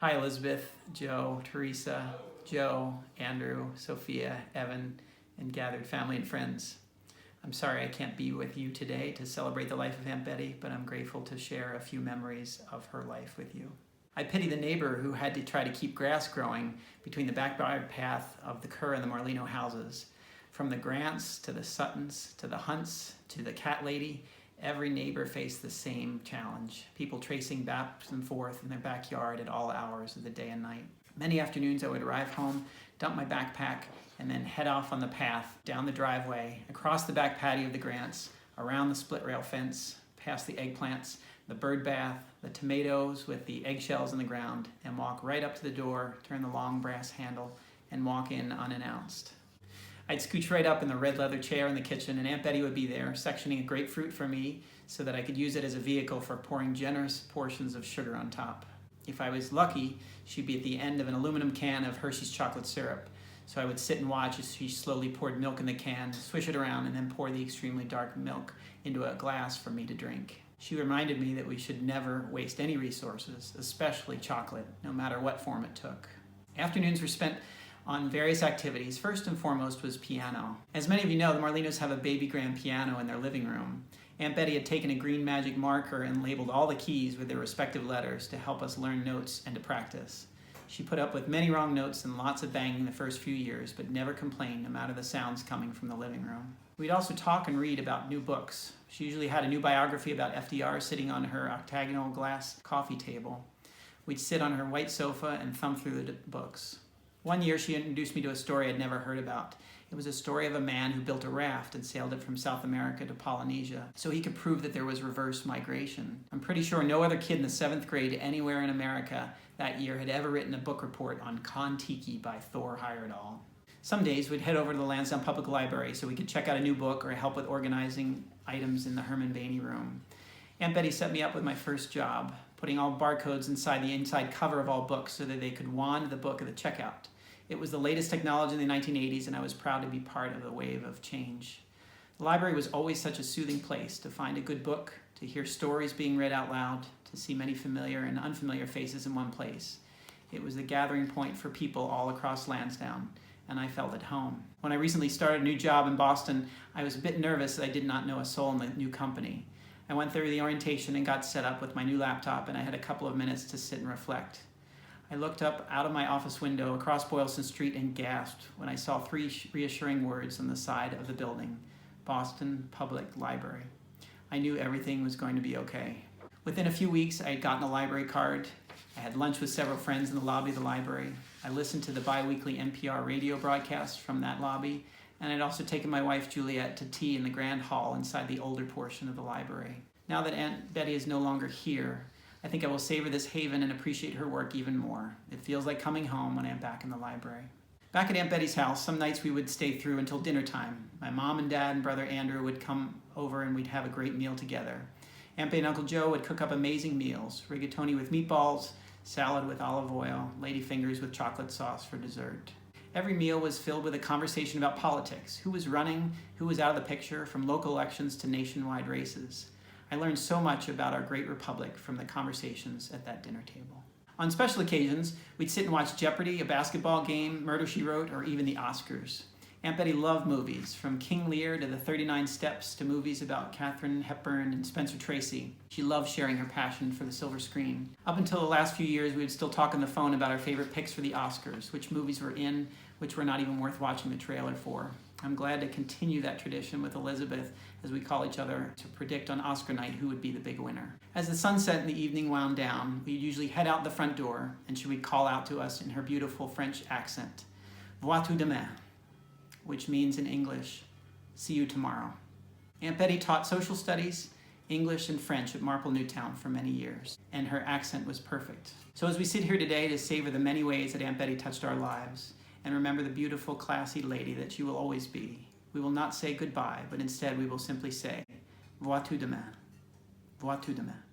Hi, Elizabeth, Joe, Teresa, Joe, Andrew, Sophia, Evan, and gathered family and friends. I'm sorry I can't be with you today to celebrate the life of Aunt Betty, but I'm grateful to share a few memories of her life with you. I pity the neighbor who had to try to keep grass growing between the backyard path of the Kerr and the Marlino houses. From the Grants to the Suttons to the Hunts to the cat lady, every neighbor faced the same challenge. People tracing back and forth in their backyard at all hours of the day and night. Many afternoons I would arrive home, dump my backpack, and then head off on the path, down the driveway, across the back patio of the Grants, around the split rail fence, past the eggplants, the bird bath, the tomatoes with the eggshells in the ground, and walk right up to the door, turn the long brass handle, and walk in unannounced. I'd scooch right up in the red leather chair in the kitchen, and Aunt Betty would be there, sectioning a grapefruit for me so that I could use it as a vehicle for pouring generous portions of sugar on top. If I was lucky, she'd be at the end of an aluminum can of Hershey's chocolate syrup, so I would sit and watch as she slowly poured milk in the can, swish it around, and then pour the extremely dark milk into a glass for me to drink. She reminded me that we should never waste any resources, especially chocolate, no matter what form it took. Afternoons were spent on various activities. First and foremost was piano. As many of you know, the Marlinos have a baby grand piano in their living room. Aunt Betty had taken a green magic marker and labeled all the keys with their respective letters to help us learn notes and to practice. She put up with many wrong notes and lots of banging the first few years, but never complained no matter the sounds coming from the living room. We'd also talk and read about new books. She usually had a new biography about FDR sitting on her octagonal glass coffee table. We'd sit on her white sofa and thumb through the books. One year she introduced me to a story I'd never heard about. It was a story of a man who built a raft and sailed it from South America to Polynesia so he could prove that there was reverse migration. I'm pretty sure no other kid in the 7th grade anywhere in America that year had ever written a book report on Kon-Tiki by Thor Heyerdahl. Some days we'd head over to the Lansdowne Public Library so we could check out a new book or help with organizing items in the Herman Bainey room. Aunt Betty set me up with my first job, putting all barcodes inside the inside cover of all books so that they could wand the book at the checkout. It was the latest technology in the 1980s, and I was proud to be part of the wave of change. The library was always such a soothing place to find a good book, to hear stories being read out loud, to see many familiar and unfamiliar faces in one place. It was the gathering point for people all across Lansdowne, and I felt at home. When I recently started a new job in Boston, I was a bit nervous that I did not know a soul in the new company. I went through the orientation and got set up with my new laptop, and I had a couple of minutes to sit and reflect. I looked up out of my office window across Boylston Street and gasped when I saw 3 reassuring words on the side of the building: Boston Public Library. I knew everything was going to be okay. Within a few weeks, I had gotten a library card. I had lunch with several friends in the lobby of the library. I listened to the bi-weekly NPR radio broadcasts from that lobby, and I'd also taken my wife Juliet to tea in the grand hall inside the older portion of the library. Now that Aunt Betty is no longer here, I think I will savor this haven and appreciate her work even more. It feels like coming home when I'm back in the library. Back at Aunt Betty's house, some nights we would stay through until dinner time. My mom and dad and brother Andrew would come over and we'd have a great meal together. Aunt Betty and Uncle Joe would cook up amazing meals: rigatoni with meatballs, salad with olive oil, ladyfingers with chocolate sauce for dessert. Every meal was filled with a conversation about politics: who was running, who was out of the picture, from local elections to nationwide races. I learned so much about our great republic from the conversations at that dinner table. On special occasions, we'd sit and watch Jeopardy, a basketball game, Murder, She Wrote, or even the Oscars. Aunt Betty loved movies, from King Lear to the 39 Steps to movies about Katharine Hepburn and Spencer Tracy. She loved sharing her passion for the silver screen. Up until the last few years, we would still talk on the phone about our favorite picks for the Oscars, which movies were in, which were not even worth watching the trailer for. I'm glad to continue that tradition with Elizabeth as we call each other to predict on Oscar night who would be the big winner. As the sunset and the evening wound down, we'd usually head out the front door and she would call out to us in her beautiful French accent, "Vois-tu demain?" which means in English, "See you tomorrow." Aunt Betty taught social studies, English, and French at Marple Newtown for many years, and her accent was perfect. So as we sit here today to savor the many ways that Aunt Betty touched our lives, and remember the beautiful, classy lady that she will always be, we will not say goodbye, but instead we will simply say, "Vois-tu demain? Vois-tu demain?"